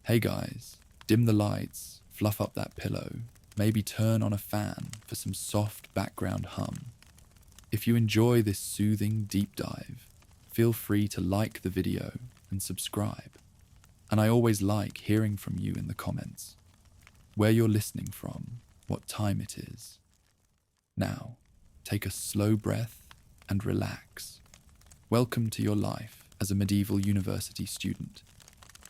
Hey guys, dim the lights, fluff up that pillow, maybe turn on a fan for some soft background hum. If you enjoy this soothing deep dive, feel free to like the video and subscribe. And I always like hearing from you in the comments, where you're listening from, what time it is. Now, take a slow breath and relax. Welcome to your life as a medieval university student.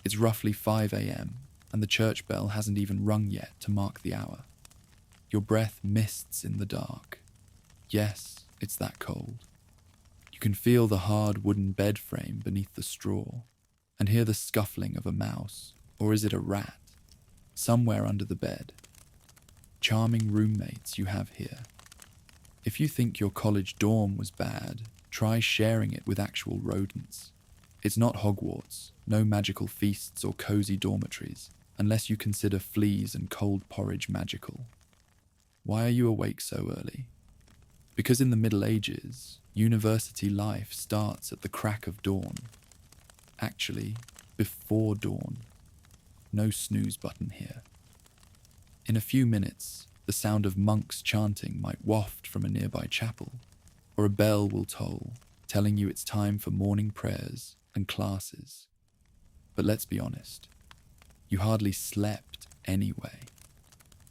It's roughly 5 a.m. and the church bell hasn't even rung yet to mark the hour. Your breath mists in the dark. Yes, it's that cold. You can feel the hard wooden bed frame beneath the straw and hear the scuffling of a mouse, or is it a rat, somewhere under the bed. Charming roommates you have here. If you think your college dorm was bad, try sharing it with actual rodents. It's not Hogwarts, no magical feasts or cozy dormitories, unless you consider fleas and cold porridge magical. Why are you awake so early? Because in the Middle Ages, university life starts at the crack of dawn. Actually, before dawn. No snooze button here. In a few minutes, the sound of monks chanting might waft from a nearby chapel, or a bell will toll, telling you it's time for morning prayers and classes. But let's be honest, you hardly slept anyway.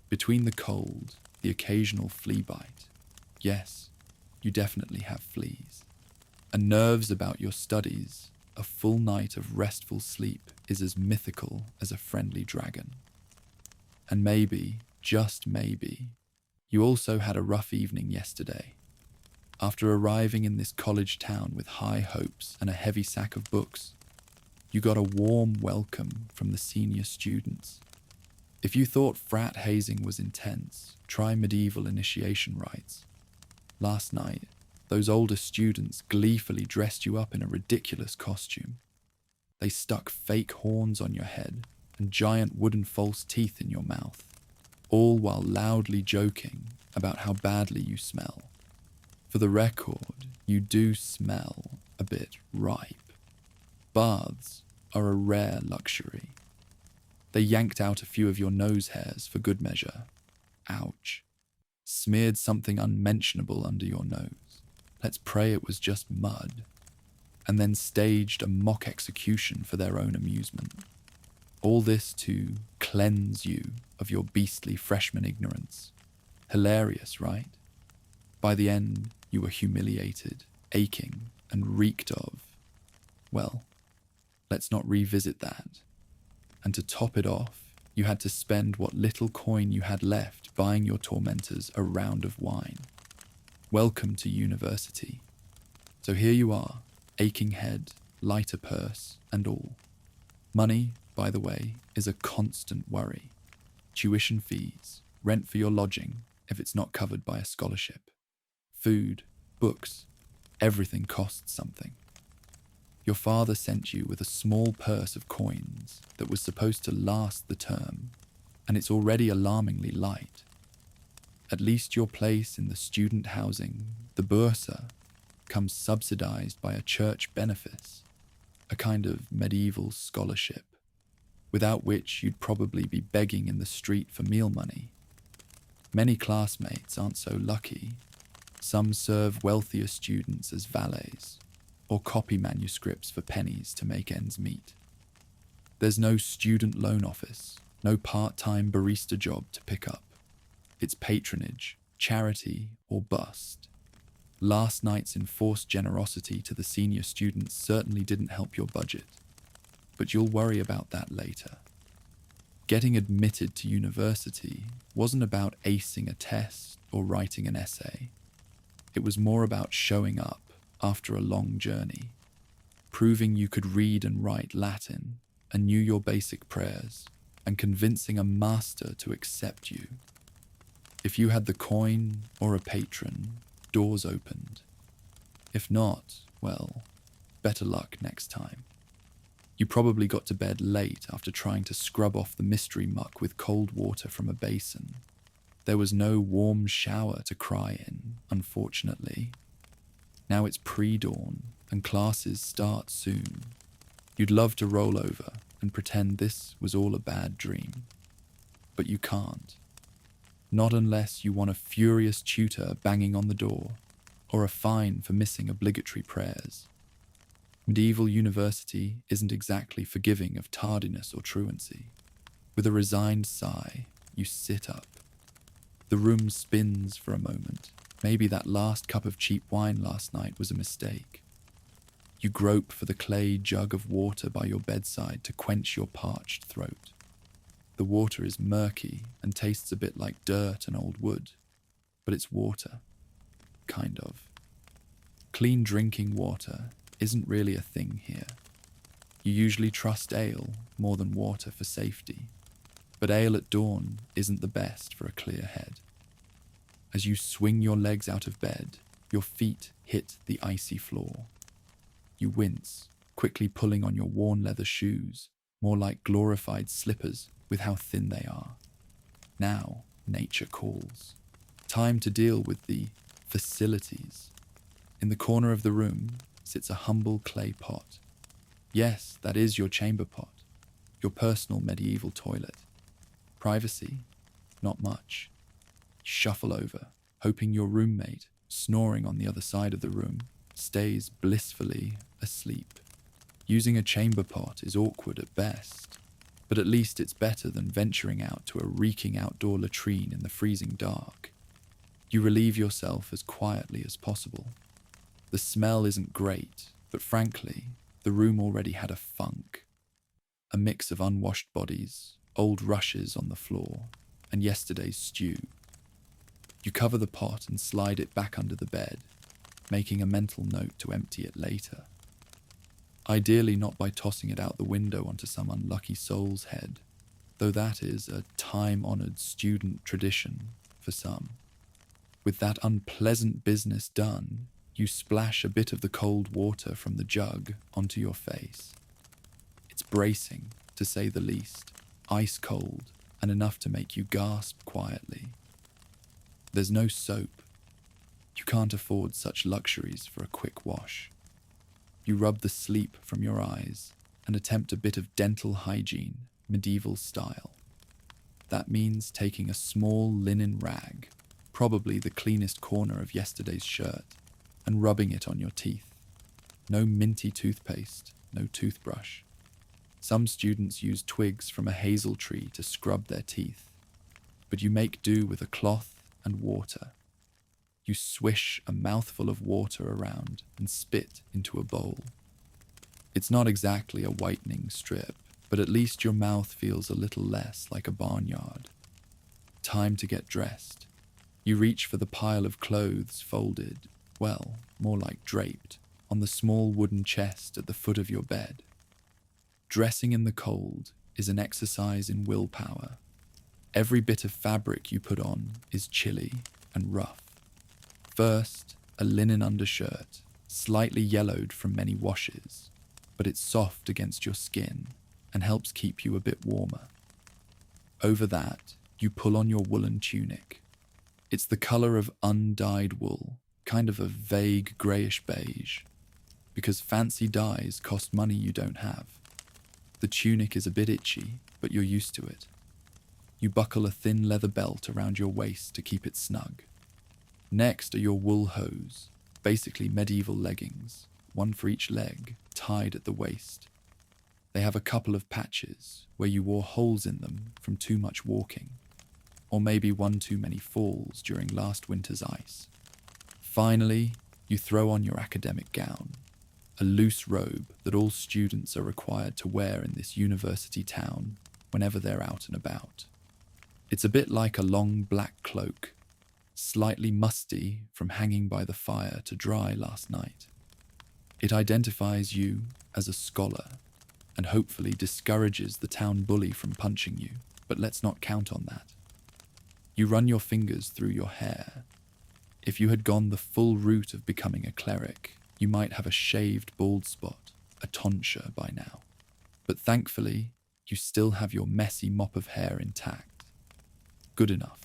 Between the cold, the occasional flea bite, yes, you definitely have fleas, and nerves about your studies, a full night of restful sleep is as mythical as a friendly dragon. And maybe, just maybe, you also had a rough evening yesterday. After arriving in this college town with high hopes and a heavy sack of books, you got a warm welcome from the senior students. If you thought frat hazing was intense, try medieval initiation rites. Last night, those older students gleefully dressed you up in a ridiculous costume. They stuck fake horns on your head and giant wooden false teeth in your mouth, all while loudly joking about how badly you smell. For the record, you do smell a bit ripe. Baths are a rare luxury. They yanked out a few of your nose hairs for good measure. Ouch. Smeared something unmentionable under your nose. Let's pray it was just mud. And then staged a mock execution for their own amusement. All this to cleanse you of your beastly freshman ignorance. Hilarious, right? By the end, you were humiliated, aching, and reeked of. Well, let's not revisit that. And to top it off, you had to spend what little coin you had left buying your tormentors a round of wine. Welcome to university. So here you are, aching head, lighter purse, and all. Money, by the way, is a constant worry. Tuition fees, rent for your lodging, if it's not covered by a scholarship. Food, books, everything costs something. Your father sent you with a small purse of coins that was supposed to last the term, and it's already alarmingly light. At least your place in the student housing, the bursa, comes subsidized by a church benefice, a kind of medieval scholarship, without which you'd probably be begging in the street for meal money. Many classmates aren't so lucky. Some serve wealthier students as valets, or copy manuscripts for pennies to make ends meet. There's no student loan office, no part-time barista job to pick up. It's patronage, charity, or bust. Last night's enforced generosity to the senior students certainly didn't help your budget, but you'll worry about that later. Getting admitted to university wasn't about acing a test or writing an essay. It was more about showing up after a long journey, proving you could read and write Latin and knew your basic prayers, and convincing a master to accept you. If you had the coin or a patron, doors opened. If not, well, better luck next time. You probably got to bed late after trying to scrub off the mystery muck with cold water from a basin. There was no warm shower to cry in, unfortunately. Now it's pre-dawn, and classes start soon. You'd love to roll over, and pretend this was all a bad dream. But you can't. Not unless you want a furious tutor banging on the door, or a fine for missing obligatory prayers. Medieval university isn't exactly forgiving of tardiness or truancy. With a resigned sigh, you sit up. The room spins for a moment. Maybe that last cup of cheap wine last night was a mistake. You grope for the clay jug of water by your bedside to quench your parched throat. The water is murky and tastes a bit like dirt and old wood, but it's water. Kind of. Clean drinking water isn't really a thing here. You usually trust ale more than water for safety, but ale at dawn isn't the best for a clear head. As you swing your legs out of bed, your feet hit the icy floor. You wince, quickly pulling on your worn leather shoes, more like glorified slippers with how thin they are. Now, nature calls. Time to deal with the facilities. In the corner of the room sits a humble clay pot. Yes, that is your chamber pot, your personal medieval toilet. Privacy? Not much. You shuffle over, hoping your roommate, snoring on the other side of the room, stays blissfully asleep. Using a chamber pot is awkward at best, but at least it's better than venturing out to a reeking outdoor latrine in the freezing dark. You relieve yourself as quietly as possible. The smell isn't great, but frankly, the room already had a funk. A mix of unwashed bodies, old rushes on the floor, and yesterday's stew. You cover the pot and slide it back under the bed, making a mental note to empty it later. Ideally not by tossing it out the window onto some unlucky soul's head, though that is a time-honoured student tradition for some. With that unpleasant business done, you splash a bit of the cold water from the jug onto your face. It's bracing, to say the least, ice cold, and enough to make you gasp quietly. There's no soap. You can't afford such luxuries for a quick wash. You rub the sleep from your eyes and attempt a bit of dental hygiene, medieval style. That means taking a small linen rag, probably the cleanest corner of yesterday's shirt, and rubbing it on your teeth. No minty toothpaste, no toothbrush. Some students use twigs from a hazel tree to scrub their teeth, but you make do with a cloth and water. You swish a mouthful of water around and spit into a bowl. It's not exactly a whitening strip, but at least your mouth feels a little less like a barnyard. Time to get dressed. You reach for the pile of clothes folded, well, more like draped, on the small wooden chest at the foot of your bed. Dressing in the cold is an exercise in willpower. Every bit of fabric you put on is chilly and rough. First, a linen undershirt, slightly yellowed from many washes, but it's soft against your skin and helps keep you a bit warmer. Over that, you pull on your woolen tunic. It's the colour of undyed wool, kind of a vague greyish beige, because fancy dyes cost money you don't have. The tunic is a bit itchy, but you're used to it. You buckle a thin leather belt around your waist to keep it snug. Next are your wool hose, basically medieval leggings, one for each leg, tied at the waist. They have a couple of patches where you wore holes in them from too much walking, or maybe one too many falls during last winter's ice. Finally, you throw on your academic gown, a loose robe that all students are required to wear in this university town whenever they're out and about. It's a bit like a long black cloak, slightly musty from hanging by the fire to dry last night. It identifies you as a scholar and hopefully discourages the town bully from punching you, but let's not count on that. You run your fingers through your hair. If you had gone the full route of becoming a cleric, you might have a shaved bald spot, a tonsure by now. But thankfully, you still have your messy mop of hair intact. Good enough.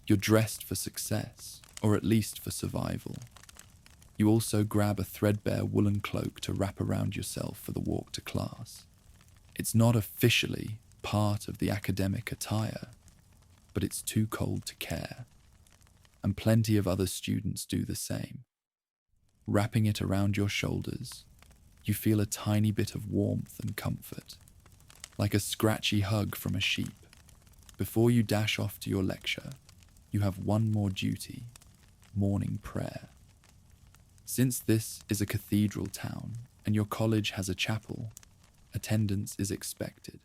You're dressed for success, or at least for survival. You also grab a threadbare woolen cloak to wrap around yourself for the walk to class. It's not officially part of the academic attire, but it's too cold to care, and plenty of other students do the same. Wrapping it around your shoulders, you feel a tiny bit of warmth and comfort, like a scratchy hug from a sheep. Before you dash off to your lecture, you have one more duty: morning prayer. Since this is a cathedral town and your college has a chapel, attendance is expected.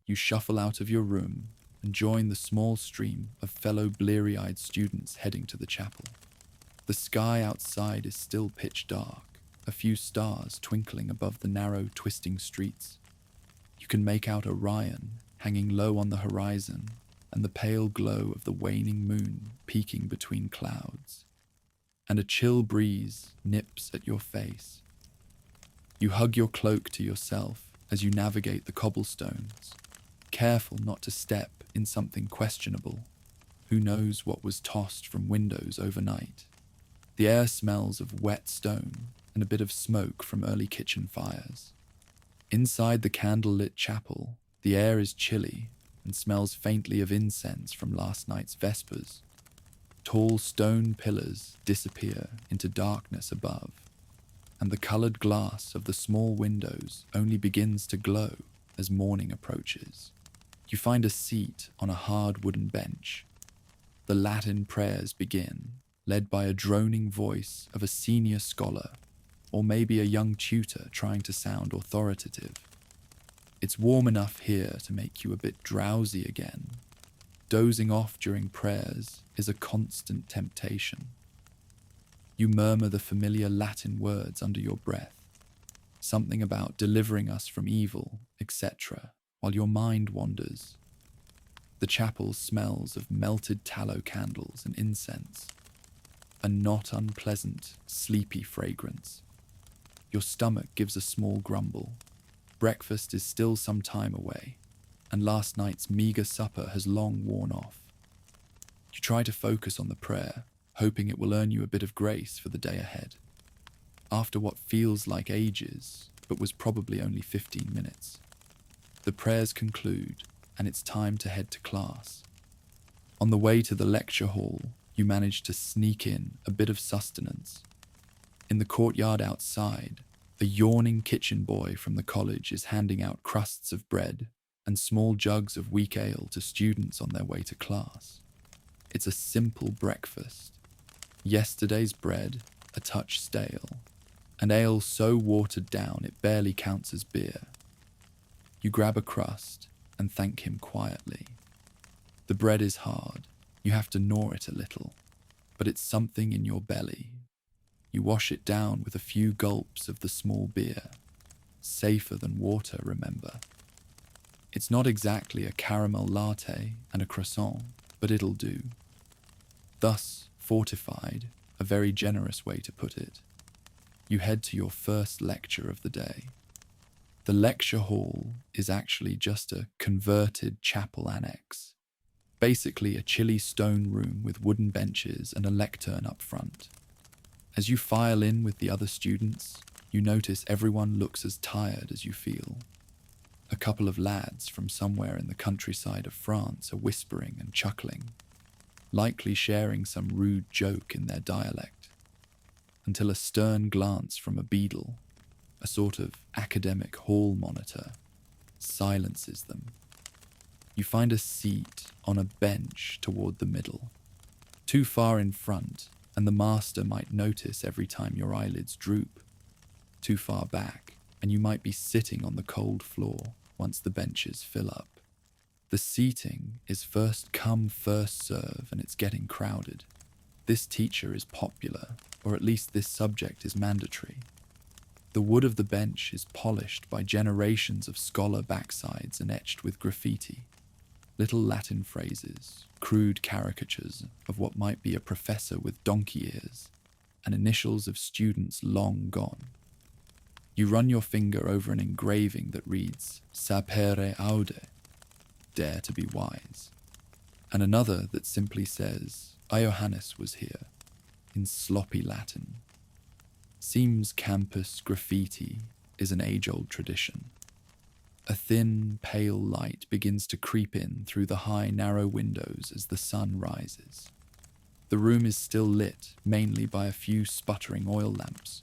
You shuffle out of your room and join the small stream of fellow bleary-eyed students heading to the chapel. The sky outside is still pitch dark, a few stars twinkling above the narrow, twisting streets. You can make out Orion hanging low on the horizon and the pale glow of the waning moon peeking between clouds. And a chill breeze nips at your face. You hug your cloak to yourself as you navigate the cobblestones, careful not to step in something questionable. Who knows what was tossed from windows overnight? The air smells of wet stone and a bit of smoke from early kitchen fires. Inside the candlelit chapel, the air is chilly and smells faintly of incense from last night's vespers. Tall stone pillars disappear into darkness above, and the coloured glass of the small windows only begins to glow as morning approaches. You find a seat on a hard wooden bench. The Latin prayers begin, led by a droning voice of a senior scholar, or maybe a young tutor trying to sound authoritative. It's warm enough here to make you a bit drowsy again. Dozing off during prayers is a constant temptation. You murmur the familiar Latin words under your breath, something about delivering us from evil, etc., while your mind wanders. The chapel smells of melted tallow candles and incense, a not unpleasant, sleepy fragrance. Your stomach gives a small grumble. Breakfast is still some time away, and last night's meagre supper has long worn off. You try to focus on the prayer, hoping it will earn you a bit of grace for the day ahead. After what feels like ages, but was probably only 15 minutes, the prayers conclude, and it's time to head to class. On the way to the lecture hall, you manage to sneak in a bit of sustenance. In the courtyard outside, a yawning kitchen boy from the college is handing out crusts of bread and small jugs of weak ale to students on their way to class. It's a simple breakfast. Yesterday's bread, a touch stale, and ale so watered down it barely counts as beer. You grab a crust and thank him quietly. The bread is hard. You have to gnaw it a little, but it's something in your belly. You wash it down with a few gulps of the small beer. Safer than water, remember. It's not exactly a caramel latte and a croissant, but it'll do. Thus fortified, a very generous way to put it, you head to your first lecture of the day. The lecture hall is actually just a converted chapel annex, basically a chilly stone room with wooden benches and a lectern up front. As you file in with the other students, you notice everyone looks as tired as you feel. A couple of lads from somewhere in the countryside of France are whispering and chuckling, likely sharing some rude joke in their dialect, until a stern glance from a beadle, a sort of academic hall monitor, silences them. You find a seat on a bench toward the middle, too far in front, and the master might notice every time your eyelids droop. Too far back, and you might be sitting on the cold floor once the benches fill up. The seating is first come, first serve, and it's getting crowded. This teacher is popular, or at least this subject is mandatory. The wood of the bench is polished by generations of scholar backsides and etched with graffiti. Little Latin phrases, crude caricatures of what might be a professor with donkey ears, and initials of students long gone. You run your finger over an engraving that reads, Sapere aude, dare to be wise, and another that simply says, Iohannes was here, in sloppy Latin. Seems campus graffiti is an age-old tradition. A thin, pale light begins to creep in through the high, narrow windows as the sun rises. The room is still lit, mainly by a few sputtering oil lamps.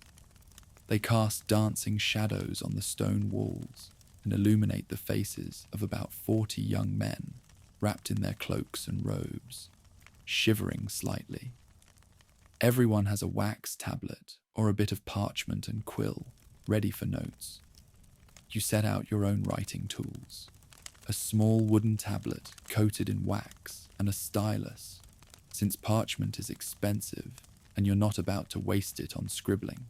They cast dancing shadows on the stone walls and illuminate the faces of about 40 young men wrapped in their cloaks and robes, shivering slightly. Everyone has a wax tablet or a bit of parchment and quill ready for notes. You set out your own writing tools, a small wooden tablet coated in wax and a stylus, since parchment is expensive and you're not about to waste it on scribbling.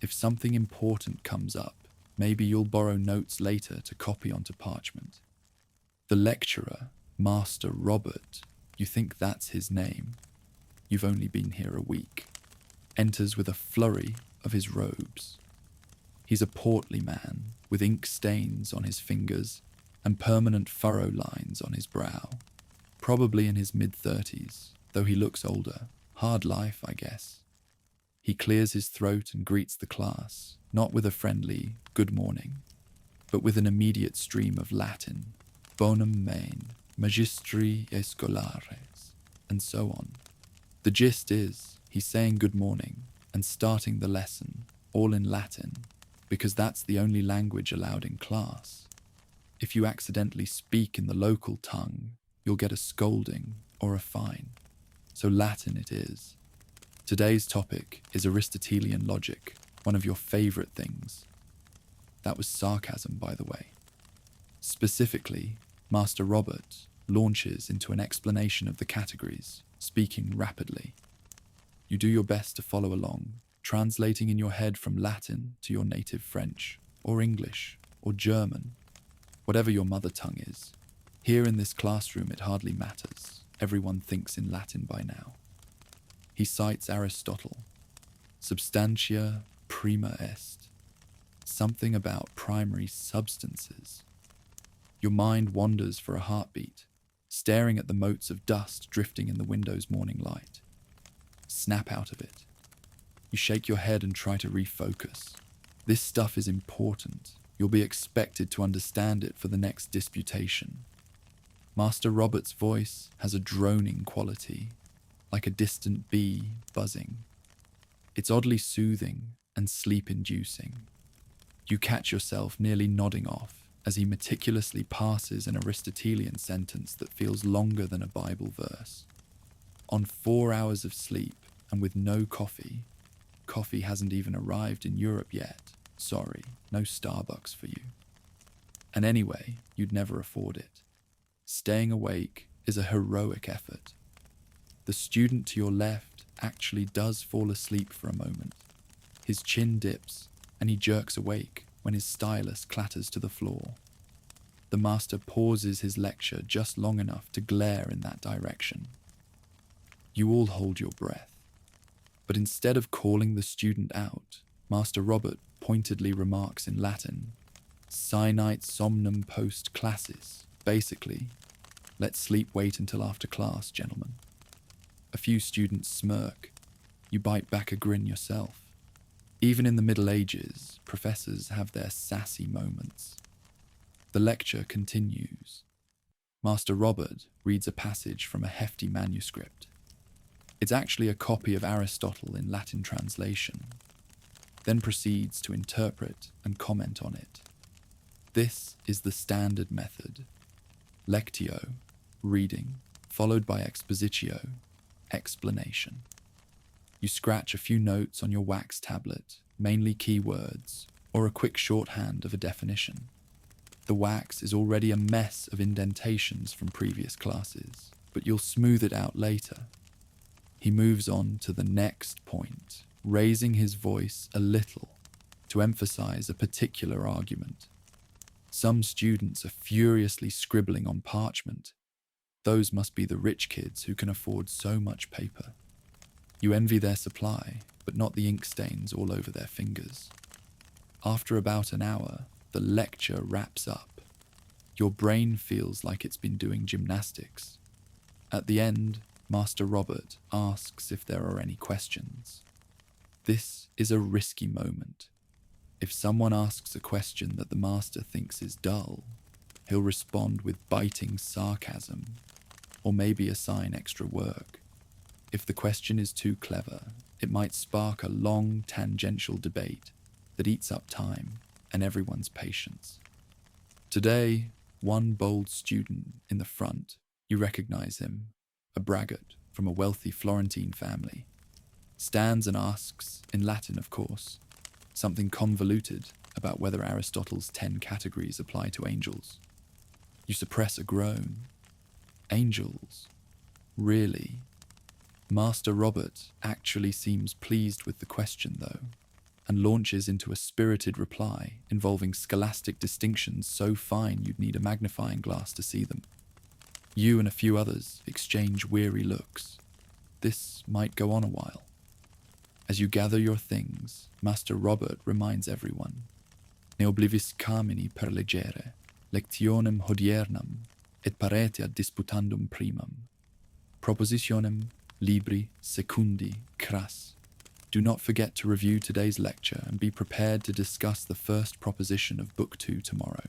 If something important comes up, maybe you'll borrow notes later to copy onto parchment. The lecturer, Master Robert, you think that's his name, you've only been here a week, enters with a flurry of his robes. He's a portly man with ink stains on his fingers and permanent furrow lines on his brow, probably in his mid-30s, though he looks older. Hard life, I guess. He clears his throat and greets the class, not with a friendly good morning, but with an immediate stream of Latin, bonum main, magistri e scholares, and so on. The gist is, he's saying good morning and starting the lesson, all in Latin, because that's the only language allowed in class. If you accidentally speak in the local tongue, you'll get a scolding or a fine. So Latin it is. Today's topic is Aristotelian logic, one of your favorite things. That was sarcasm, by the way. Specifically, Master Robert launches into an explanation of the categories, speaking rapidly. You do your best to follow along, translating in your head from Latin to your native French, or English, or German, whatever your mother tongue is. Here in this classroom it hardly matters. Everyone thinks in Latin by now. He cites Aristotle. Substantia prima est. Something about primary substances. Your mind wanders for a heartbeat, staring at the motes of dust drifting in the window's morning light. Snap out of it. You shake your head and try to refocus. This stuff is important. You'll be expected to understand it for the next disputation. Master Robert's voice has a droning quality, like a distant bee buzzing. It's oddly soothing and sleep-inducing. You catch yourself nearly nodding off as he meticulously parses an Aristotelian sentence that feels longer than a Bible verse. On 4 hours of sleep and with no coffee hasn't even arrived in Europe yet. Sorry, no Starbucks for you. And anyway, you'd never afford it. Staying awake is a heroic effort. The student to your left actually does fall asleep for a moment. His chin dips and he jerks awake when his stylus clatters to the floor. The master pauses his lecture just long enough to glare in that direction. You all hold your breath. But instead of calling the student out, Master Robert pointedly remarks in Latin, "Sinite somnum post classis," basically, "Let sleep wait until after class, gentlemen." A few students smirk. You bite back a grin yourself. Even in the Middle Ages, professors have their sassy moments. The lecture continues. Master Robert reads a passage from a hefty manuscript. It's actually a copy of Aristotle in Latin translation, then proceeds to interpret and comment on it. This is the standard method. Lectio, reading, followed by expositio, explanation. You scratch a few notes on your wax tablet, mainly keywords, or a quick shorthand of a definition. The wax is already a mess of indentations from previous classes, but you'll smooth it out later. He moves on to the next point, raising his voice a little to emphasize a particular argument. Some students are furiously scribbling on parchment. Those must be the rich kids who can afford so much paper. You envy their supply, but not the ink stains all over their fingers. After about an hour, the lecture wraps up. Your brain feels like it's been doing gymnastics. At the end, Master Robert asks if there are any questions. This is a risky moment. If someone asks a question that the master thinks is dull, he'll respond with biting sarcasm, or maybe assign extra work. If the question is too clever, it might spark a long tangential debate that eats up time and everyone's patience. Today, one bold student in the front, you recognize him, a braggart from a wealthy Florentine family, stands and asks, in Latin of course, something convoluted about whether Aristotle's 10 categories apply to angels. You suppress a groan. Angels? Really? Master Robert actually seems pleased with the question, though, and launches into a spirited reply involving scholastic distinctions so fine you'd need a magnifying glass to see them. You and a few others exchange weary looks. This might go on a while. As you gather your things, Master Robert reminds everyone, Ne oblivis carmini per legere, lectionem hodiernam, et paretia disputandum primam. Propositionem libri secundi cras. Do not forget to review today's lecture and be prepared to discuss the first proposition of Book 2 tomorrow.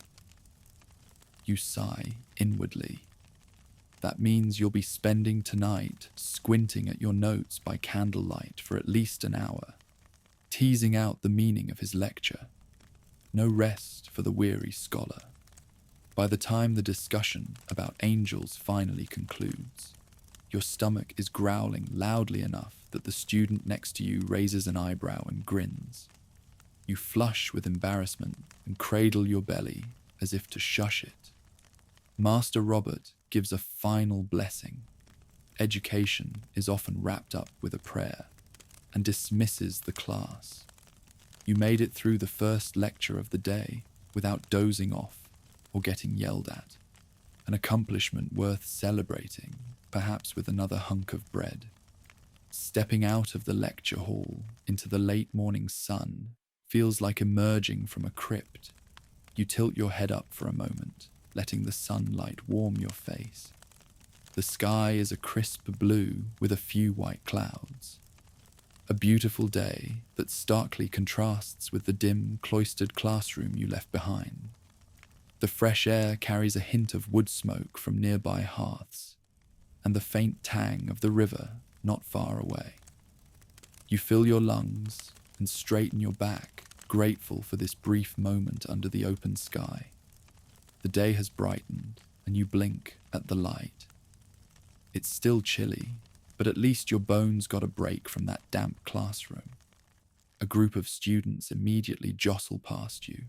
You sigh inwardly. That means you'll be spending tonight squinting at your notes by candlelight for at least an hour, teasing out the meaning of his lecture. No rest for the weary scholar. By the time the discussion about angels finally concludes, your stomach is growling loudly enough that the student next to you raises an eyebrow and grins. You flush with embarrassment and cradle your belly as if to shush it. Master Robert gives a final blessing. Education is often wrapped up with a prayer and dismisses the class. You made it through the first lecture of the day without dozing off or getting yelled at, an accomplishment worth celebrating, perhaps with another hunk of bread. Stepping out of the lecture hall into the late morning sun feels like emerging from a crypt. You tilt your head up for a moment, letting the sunlight warm your face. The sky is a crisp blue with a few white clouds. A beautiful day that starkly contrasts with the dim, cloistered classroom you left behind. The fresh air carries a hint of wood smoke from nearby hearths, and the faint tang of the river not far away. You fill your lungs and straighten your back, grateful for this brief moment under the open sky. The day has brightened, and you blink at the light. It's still chilly, but at least your bones got a break from that damp classroom. A group of students immediately jostle past you,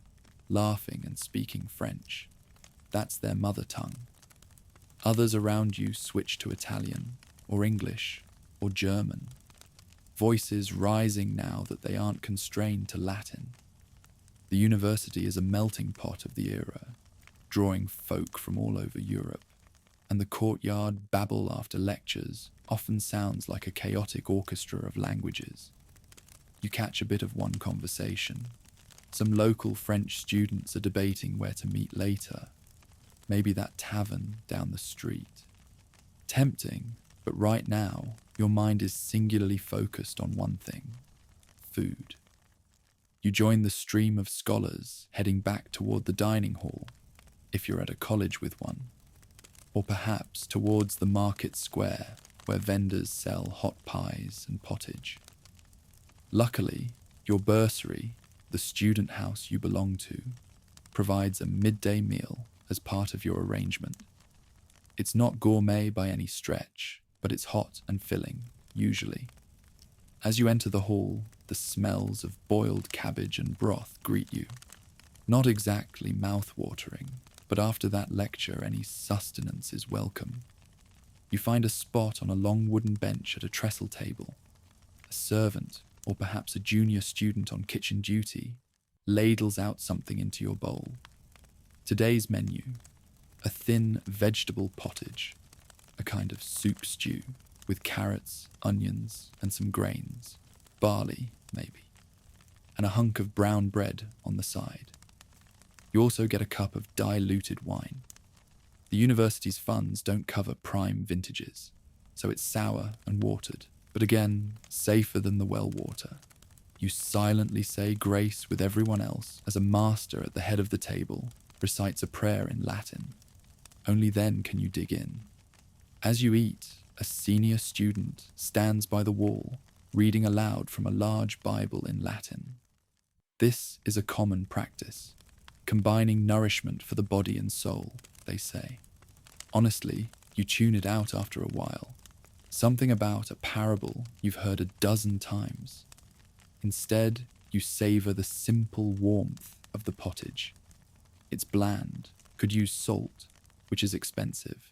laughing and speaking French. That's their mother tongue. Others around you switch to Italian, or English, or German. Voices rising now that they aren't constrained to Latin. The university is a melting pot of the era, drawing folk from all over Europe, and the courtyard babble after lectures often sounds like a chaotic orchestra of languages. You catch a bit of one conversation. Some local French students are debating where to meet later, maybe that tavern down the street. Tempting, but right now, your mind is singularly focused on one thing: food. You join the stream of scholars heading back toward the dining hall, if you're at a college with one, or perhaps towards the market square where vendors sell hot pies and pottage. Luckily, your bursary, the student house you belong to, provides a midday meal as part of your arrangement. It's not gourmet by any stretch, but it's hot and filling, usually. As you enter the hall, the smells of boiled cabbage and broth greet you. Not exactly mouth-watering, but after that lecture, any sustenance is welcome. You find a spot on a long wooden bench at a trestle table. A servant, or perhaps a junior student on kitchen duty, ladles out something into your bowl. Today's menu: a thin vegetable pottage, a kind of soup stew with carrots, onions, and some grains, barley, maybe, and a hunk of brown bread on the side. You also get a cup of diluted wine. The university's funds don't cover prime vintages, so it's sour and watered, but again, safer than the well water. You silently say grace with everyone else as a master at the head of the table recites a prayer in Latin. Only then can you dig in. As you eat, a senior student stands by the wall, reading aloud from a large Bible in Latin. This is a common practice, combining nourishment for the body and soul, they say. Honestly, you tune it out after a while. Something about a parable you've heard a dozen times. Instead, you savor the simple warmth of the pottage. It's bland, could use salt, which is expensive.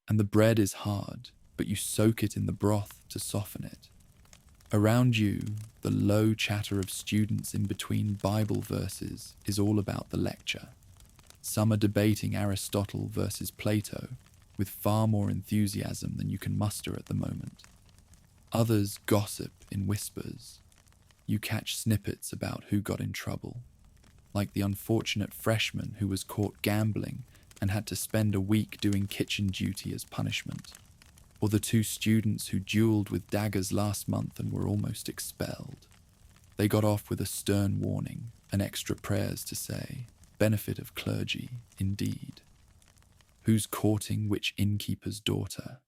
And the bread is hard, but you soak it in the broth to soften it. Around you, the low chatter of students in between Bible verses is all about the lecture. Some are debating Aristotle versus Plato with far more enthusiasm than you can muster at the moment. Others gossip in whispers. You catch snippets about who got in trouble, like the unfortunate freshman who was caught gambling and had to spend a week doing kitchen duty as punishment, or the 2 students who dueled with daggers last month and were almost expelled. They got off with a stern warning and extra prayers to say, benefit of clergy, indeed. Who's courting which innkeeper's daughter,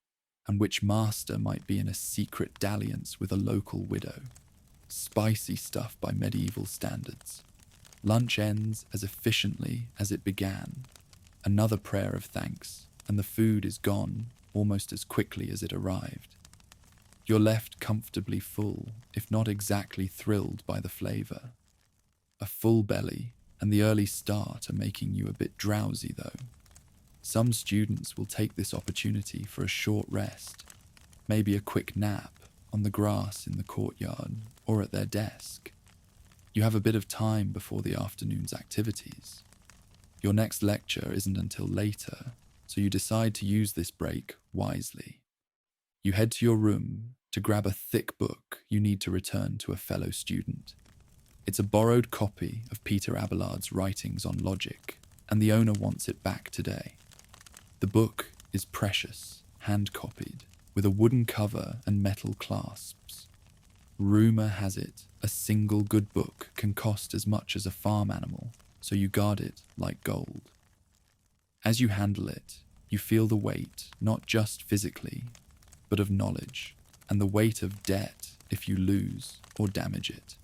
and which master might be in a secret dalliance with a local widow. Spicy stuff by medieval standards. Lunch ends as efficiently as it began. Another prayer of thanks, and the food is gone almost as quickly as it arrived. You're left comfortably full, if not exactly thrilled by the flavour. A full belly and the early start are making you a bit drowsy though. Some students will take this opportunity for a short rest, maybe a quick nap on the grass in the courtyard or at their desk. You have a bit of time before the afternoon's activities. Your next lecture isn't until later, so you decide to use this break wisely. You head to your room to grab a thick book you need to return to a fellow student. It's a borrowed copy of Peter Abelard's writings on logic, and the owner wants it back today. The book is precious, hand-copied, with a wooden cover and metal clasps. Rumour has it a single good book can cost as much as a farm animal, so you guard it like gold. As you handle it, you feel the weight, not just physically, but of knowledge, and the weight of debt if you lose or damage it.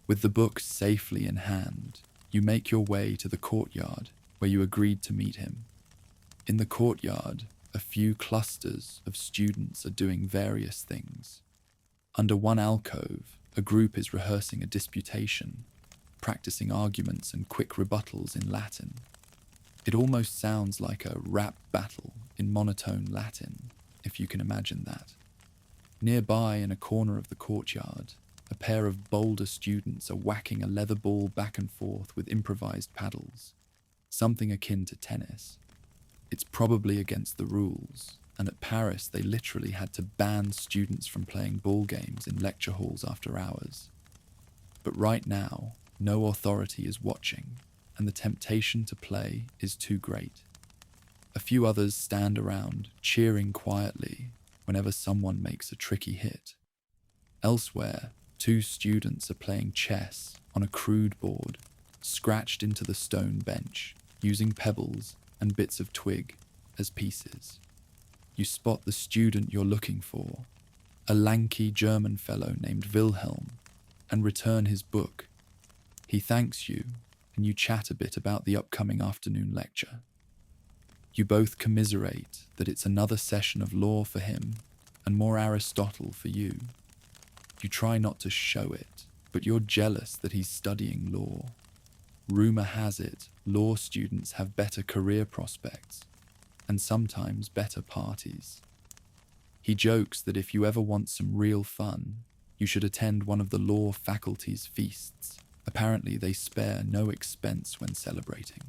With the book safely in hand, you make your way to the courtyard where you agreed to meet him. In the courtyard, a few clusters of students are doing various things. Under one alcove, a group is rehearsing a disputation, practicing arguments and quick rebuttals in Latin. It almost sounds like a rap battle in monotone Latin, if you can imagine that. Nearby, in a corner of the courtyard, a pair of bolder students are whacking a leather ball back and forth with improvised paddles, something akin to tennis. It's probably against the rules, and at Paris they literally had to ban students from playing ball games in lecture halls after hours. But right now, no authority is watching, and the temptation to play is too great. A few others stand around, cheering quietly whenever someone makes a tricky hit. Elsewhere, 2 students are playing chess on a crude board, scratched into the stone bench, using pebbles and bits of twig as pieces. You spot the student you're looking for, a lanky German fellow named Wilhelm, and return his book. He thanks you, and you chat a bit about the upcoming afternoon lecture. You both commiserate that it's another session of law for him and more Aristotle for you. You try not to show it, but you're jealous that he's studying law. Rumour has it law students have better career prospects, and sometimes better parties. He jokes that if you ever want some real fun, you should attend one of the law faculty's feasts. Apparently they spare no expense when celebrating.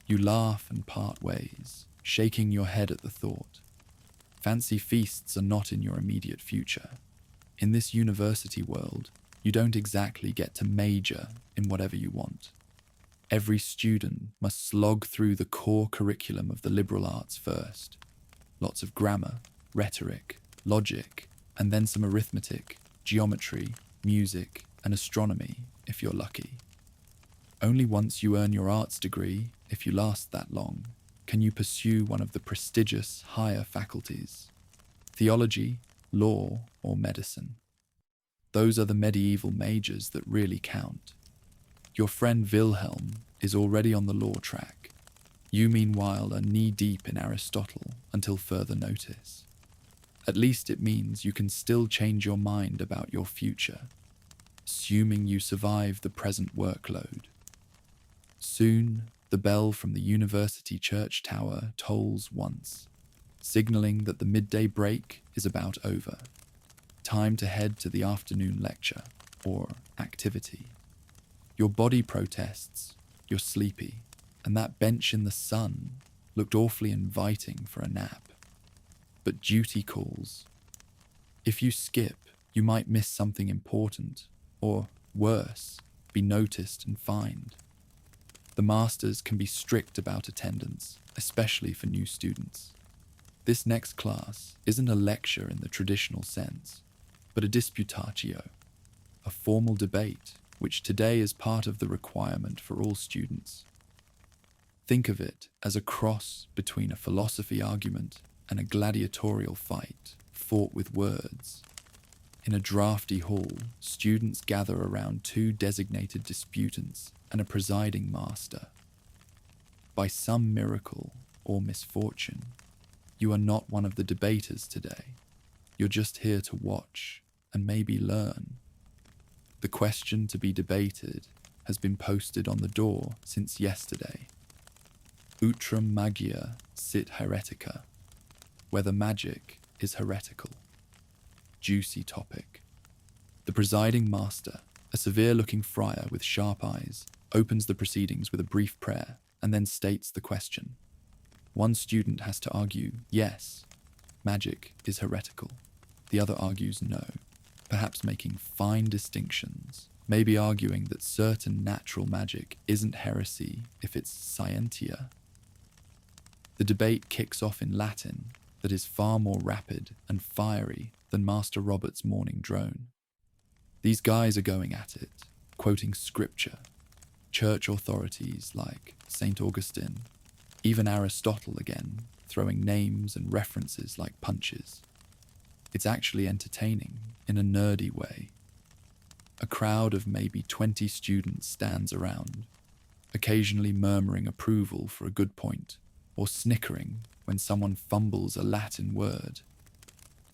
You laugh and part ways, shaking your head at the thought. Fancy feasts are not in your immediate future. In this university world, you don't exactly get to major in whatever you want. Every student must slog through the core curriculum of the liberal arts first. Lots of grammar, rhetoric, logic, and then some arithmetic, geometry, music, and astronomy if you're lucky. Only once you earn your arts degree, if you last that long, can you pursue one of the prestigious higher faculties: theology, law, or medicine. Those are the medieval majors that really count. Your friend Wilhelm is already on the law track. You, meanwhile, are knee-deep in Aristotle until further notice. At least it means you can still change your mind about your future, assuming you survive the present workload. Soon, the bell from the university church tower tolls once, signaling that the midday break is about over. Time to head to the afternoon lecture, or activity. Your body protests, you're sleepy, and that bench in the sun looked awfully inviting for a nap. But duty calls. If you skip, you might miss something important, or, worse, be noticed and fined. The masters can be strict about attendance, especially for new students. This next class isn't a lecture in the traditional sense, but a disputatio, a formal debate which today is part of the requirement for all students. Think of it as a cross between a philosophy argument and a gladiatorial fight fought with words. In a drafty hall, students gather around two designated disputants and a presiding master. By some miracle or misfortune, you are not one of the debaters today. You're just here to watch and maybe learn. The question to be debated has been posted on the door since yesterday. Utrum magia sit heretica. Whether magic is heretical. Juicy topic. The presiding master, a severe-looking friar with sharp eyes, opens the proceedings with a brief prayer and then states the question. One student has to argue, yes, magic is heretical. The other argues no, perhaps making fine distinctions, maybe arguing that certain natural magic isn't heresy if it's scientia. The debate kicks off in Latin that is far more rapid and fiery than Master Robert's morning drone. These guys are going at it, quoting scripture, church authorities like St. Augustine, even Aristotle again, throwing names and references like punches. It's actually entertaining in a nerdy way. A crowd of maybe 20 students stands around, occasionally murmuring approval for a good point, or snickering when someone fumbles a Latin word.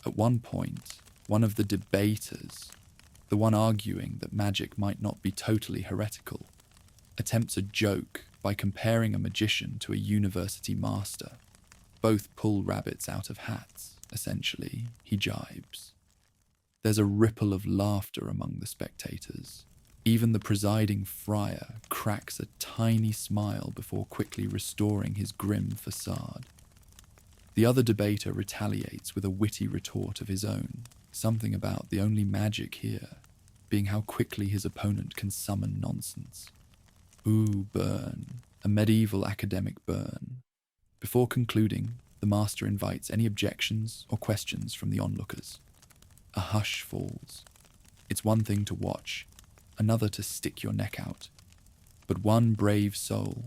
At one point, one of the debaters, the one arguing that magic might not be totally heretical, attempts a joke by comparing a magician to a university master. Both pull rabbits out of hats, essentially, he jibes. There's a ripple of laughter among the spectators. Even the presiding friar cracks a tiny smile before quickly restoring his grim facade. The other debater retaliates with a witty retort of his own, something about the only magic here being how quickly his opponent can summon nonsense. Ooh, burn. A medieval academic burn. Before concluding, the master invites any objections or questions from the onlookers. A hush falls. It's one thing to watch, another to stick your neck out. But one brave soul,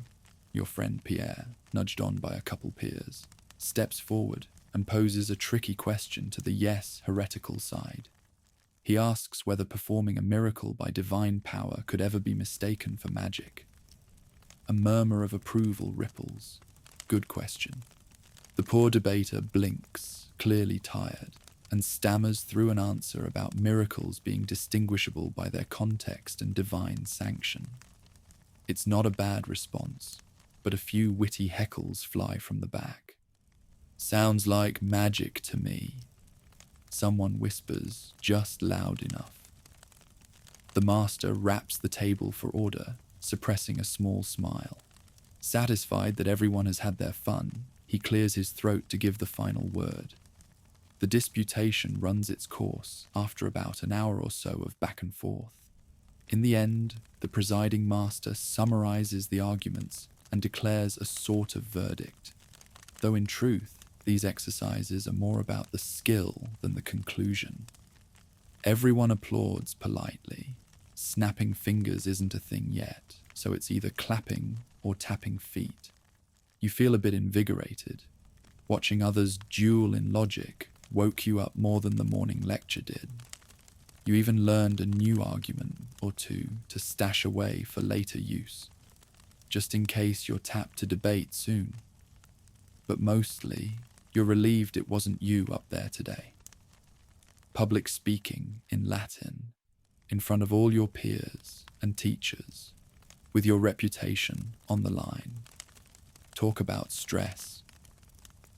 your friend Pierre, nudged on by a couple peers, steps forward and poses a tricky question to the yes heretical side. He asks whether performing a miracle by divine power could ever be mistaken for magic. A murmur of approval ripples. Good question. The poor debater blinks, clearly tired, and stammers through an answer about miracles being distinguishable by their context and divine sanction. It's not a bad response, but a few witty heckles fly from the back. Sounds like magic to me. Someone whispers just loud enough. The master raps the table for order, suppressing a small smile. Satisfied that everyone has had their fun, he clears his throat to give the final word. The disputation runs its course after about an hour or so of back and forth. In the end, the presiding master summarizes the arguments and declares a sort of verdict, though in truth, these exercises are more about the skill than the conclusion. Everyone applauds politely. Snapping fingers isn't a thing yet, so it's either clapping or tapping feet. You feel a bit invigorated. Watching others duel in logic woke you up more than the morning lecture did. You even learned a new argument or two to stash away for later use, just in case you're tapped to debate soon. But mostly, you're relieved it wasn't you up there today. Public speaking in Latin, in front of all your peers and teachers, with your reputation on the line. Talk about stress.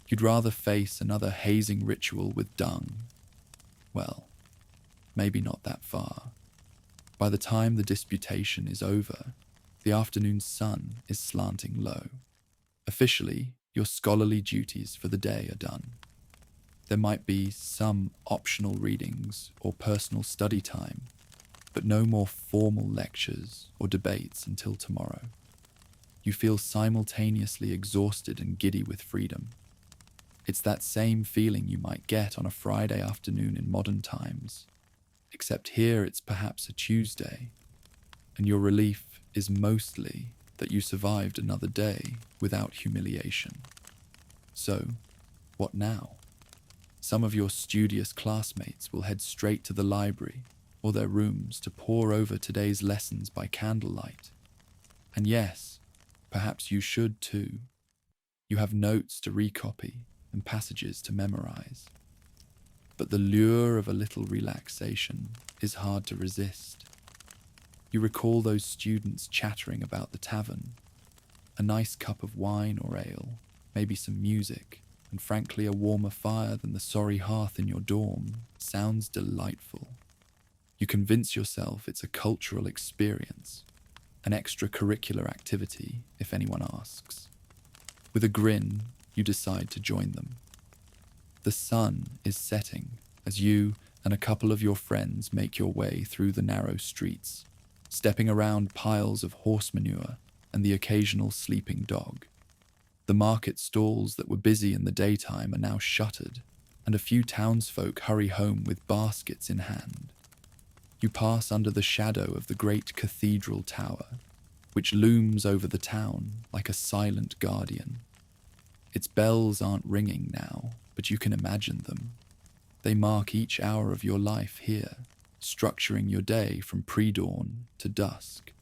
You'd rather face another hazing ritual with dung. Well, maybe not that far. By the time the disputation is over, the afternoon sun is slanting low. Officially, your scholarly duties for the day are done. There might be some optional readings or personal study time, but no more formal lectures or debates until tomorrow. You feel simultaneously exhausted and giddy with freedom. It's that same feeling you might get on a Friday afternoon in modern times, except here it's perhaps a Tuesday, and your relief is mostly that you survived another day without humiliation. So, what now? Some of your studious classmates will head straight to the library or their rooms to pore over today's lessons by candlelight. And yes, perhaps you should too. You have notes to recopy and passages to memorize. But the lure of a little relaxation is hard to resist. You recall those students chattering about the tavern, a nice cup of wine or ale, maybe some music, and frankly a warmer fire than the sorry hearth in your dorm sounds delightful. You convince yourself it's a cultural experience, an extracurricular activity, if anyone asks. With a grin, you decide to join them. The sun is setting as you and a couple of your friends make your way through the narrow streets, stepping around piles of horse manure and the occasional sleeping dog. The market stalls that were busy in the daytime are now shuttered, and a few townsfolk hurry home with baskets in hand. You pass under the shadow of the great cathedral tower, which looms over the town like a silent guardian. Its bells aren't ringing now, but you can imagine them. They mark each hour of your life here, structuring your day from pre-dawn to dusk.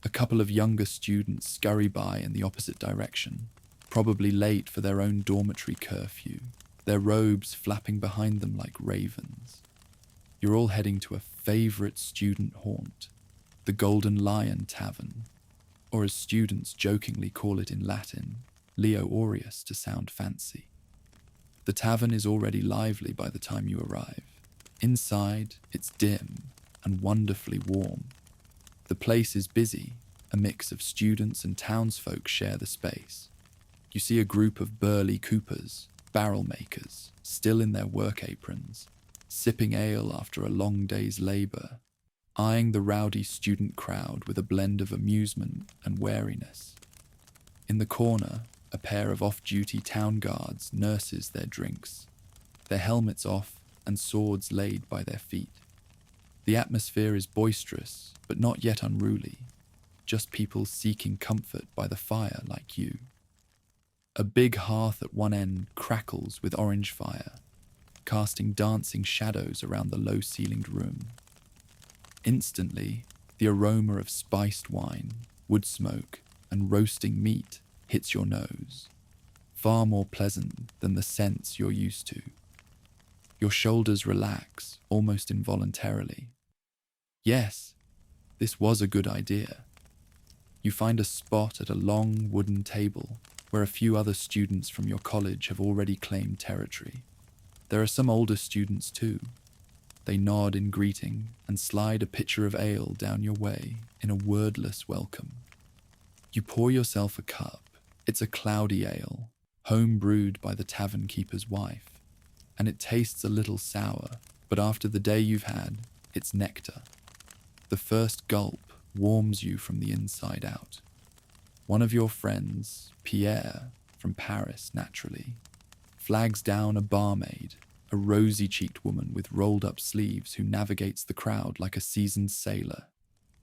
A couple of younger students scurry by in the opposite direction, probably late for their own dormitory curfew, their robes flapping behind them like ravens. You're all heading to a favourite student haunt, the Golden Lion Tavern, or as students jokingly call it in Latin, Leo Aureus to sound fancy. The tavern is already lively by the time you arrive. Inside, it's dim and wonderfully warm. The place is busy, a mix of students and townsfolk share the space. You see a group of burly coopers, barrel makers, still in their work aprons, sipping ale after a long day's labour, eyeing the rowdy student crowd with a blend of amusement and wariness. In the corner, a pair of off-duty town guards nurses their drinks, their helmets off and swords laid by their feet. The atmosphere is boisterous, but not yet unruly, just people seeking comfort by the fire like you. A big hearth at one end crackles with orange fire, casting dancing shadows around the low-ceilinged room. Instantly, the aroma of spiced wine, wood smoke, and roasting meat hits your nose, far more pleasant than the scents you're used to. Your shoulders relax, almost involuntarily. Yes, this was a good idea. You find a spot at a long wooden table where a few other students from your college have already claimed territory. There are some older students too. They nod in greeting and slide a pitcher of ale down your way in a wordless welcome. You pour yourself a cup. It's a cloudy ale, home brewed by the tavern keeper's wife, and it tastes a little sour, but after the day you've had, it's nectar. The first gulp warms you from the inside out. One of your friends, Pierre, from Paris naturally, flags down a barmaid a rosy-cheeked woman with rolled-up sleeves who navigates the crowd like a seasoned sailor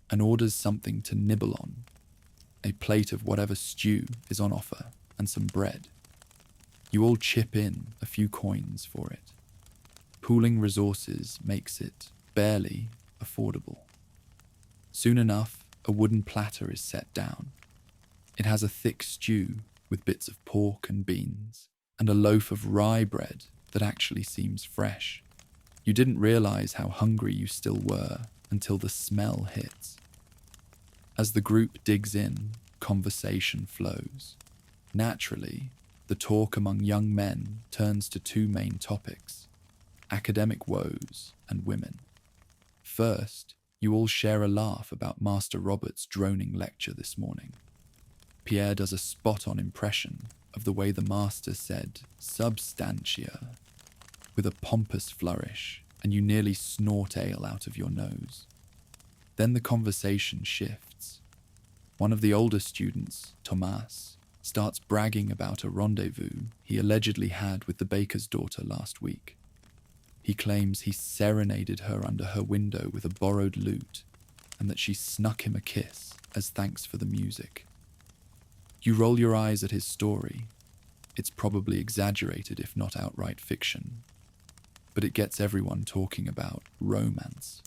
and orders something to nibble on, a plate of whatever stew is on offer and some bread. You all chip in a few coins for it. Pooling resources makes it barely affordable. Soon enough, a wooden platter is set down. It has a thick stew with bits of pork and beans, and a loaf of rye bread that actually seems fresh. You didn't realize how hungry you still were until the smell hits. As the group digs in, conversation flows. Naturally, the talk among young men turns to two main topics: academic woes and women. First, you all share a laugh about Master Robert's droning lecture this morning. Pierre does a spot-on impression of the way the master said substantia with a pompous flourish, and you nearly snort ale out of your nose. Then the conversation shifts. One of the older students, Thomas, starts bragging about a rendezvous he allegedly had with the baker's daughter last week. He claims he serenaded her under her window with a borrowed lute, and that she snuck him a kiss as thanks for the music. You roll your eyes at his story. It's probably exaggerated if not outright fiction, but it gets everyone talking about romance.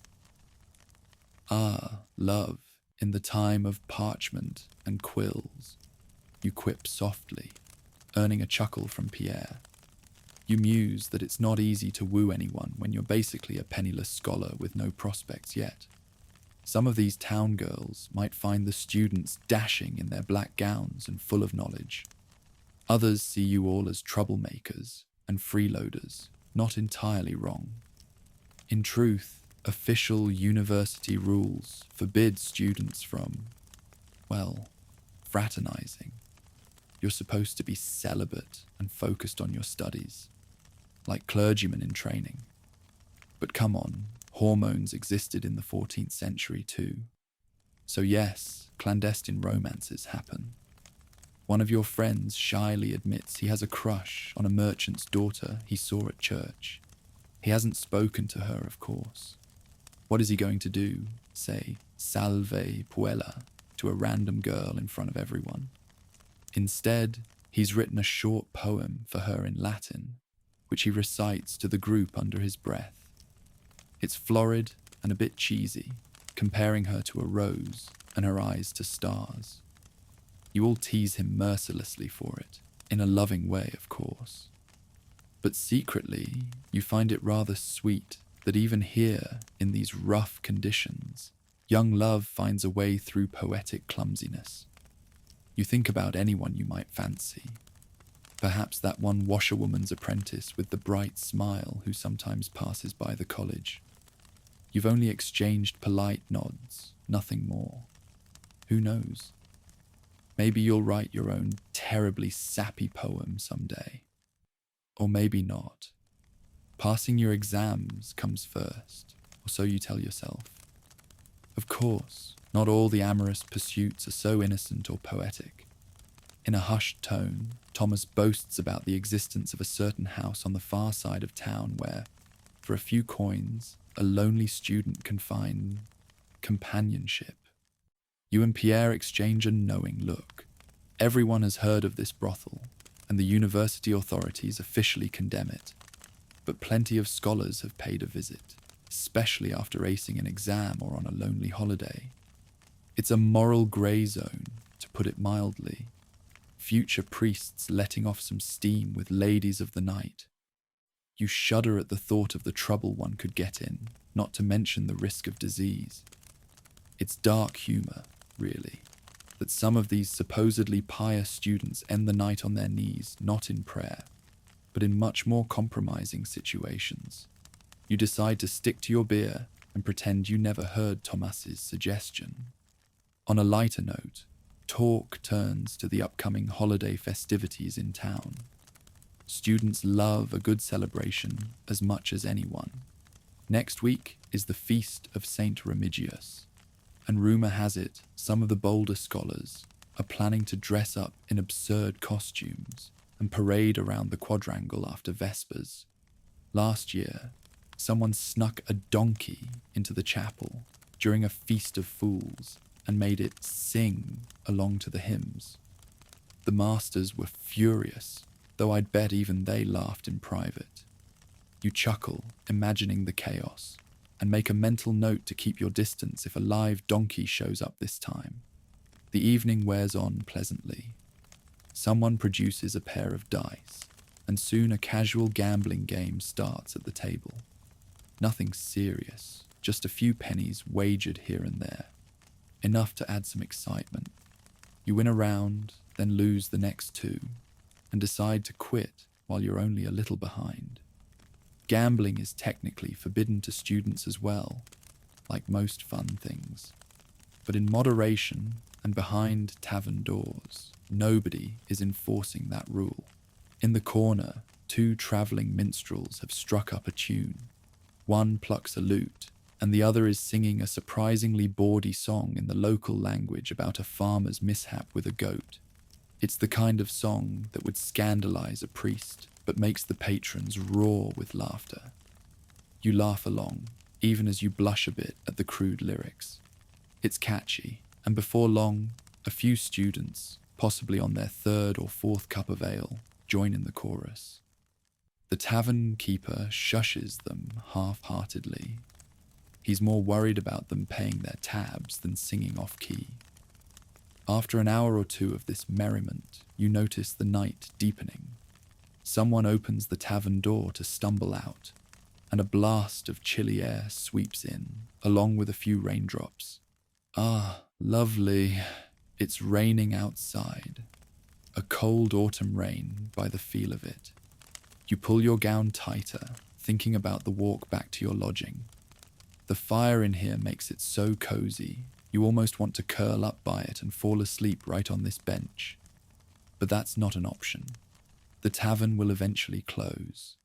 Ah, love, in the time of parchment and quills, you quip softly, earning a chuckle from Pierre. You muse that it's not easy to woo anyone when you're basically a penniless scholar with no prospects yet. Some of these town girls might find the students dashing in their black gowns and full of knowledge. Others see you all as troublemakers and freeloaders, not entirely wrong. In truth, official university rules forbid students from, well, fraternizing. You're supposed to be celibate and focused on your studies, like clergymen in training. But come on, hormones existed in the 14th century too. So yes, clandestine romances happen. One of your friends shyly admits he has a crush on a merchant's daughter he saw at church. He hasn't spoken to her, of course. What is he going to do? Say, salve puella, to a random girl in front of everyone? Instead, he's written a short poem for her in Latin, which he recites to the group under his breath. It's florid and a bit cheesy, comparing her to a rose and her eyes to stars. You all tease him mercilessly for it, in a loving way, of course. But secretly, you find it rather sweet that even here, in these rough conditions, young love finds a way through poetic clumsiness. You think about anyone you might fancy. Perhaps that one washerwoman's apprentice with the bright smile who sometimes passes by the college. You've only exchanged polite nods, nothing more. Who knows? Maybe you'll write your own terribly sappy poem someday. Or maybe not. Passing your exams comes first, or so you tell yourself. Of course, not all the amorous pursuits are so innocent or poetic. In a hushed tone, Thomas boasts about the existence of a certain house on the far side of town where, for a few coins, a lonely student can find companionship. You and Pierre exchange a knowing look. Everyone has heard of this brothel, and the university authorities officially condemn it. But plenty of scholars have paid a visit, especially after acing an exam or on a lonely holiday. It's a moral grey zone, to put it mildly. Future priests letting off some steam with ladies of the night. You shudder at the thought of the trouble one could get in, not to mention the risk of disease. It's dark humour, really, that some of these supposedly pious students end the night on their knees, not in prayer, but in much more compromising situations. You decide to stick to your beer and pretend you never heard Thomas's suggestion. On a lighter note, talk turns to the upcoming holiday festivities in town. Students love a good celebration as much as anyone. Next week is the Feast of Saint Remigius, and rumour has it some of the bolder scholars are planning to dress up in absurd costumes and parade around the quadrangle after Vespers, Last year, someone snuck a donkey into the chapel during a feast of fools and made it sing along to the hymns. The masters were furious, though I'd bet even they laughed in private. You chuckle, imagining the chaos, and make a mental note to keep your distance if a live donkey shows up this time. The evening wears on pleasantly. Someone produces a pair of dice, and soon a casual gambling game starts at the table. Nothing serious, just a few pennies wagered here and there. Enough to add some excitement. You win a round, then lose the next two, and decide to quit while you're only a little behind. Gambling is technically forbidden to students as well, like most fun things. But in moderation and behind tavern doors, nobody is enforcing that rule. In the corner, 2 travelling minstrels have struck up a tune. One plucks a lute, and the other is singing a surprisingly bawdy song in the local language about a farmer's mishap with a goat. It's the kind of song that would scandalize a priest, but makes the patrons roar with laughter. You laugh along, even as you blush a bit at the crude lyrics. It's catchy, and before long, a few students, possibly on their 3rd or 4th cup of ale, join in the chorus. The tavern keeper shushes them half-heartedly. He's more worried about them paying their tabs than singing off-key. After an hour or two of this merriment, you notice the night deepening. Someone opens the tavern door to stumble out, and a blast of chilly air sweeps in, along with a few raindrops. Ah, lovely. It's raining outside. A cold autumn rain by the feel of it. You pull your gown tighter, thinking about the walk back to your lodging. The fire in here makes it so cozy, you almost want to curl up by it and fall asleep right on this bench. But that's not an option. The tavern will eventually close,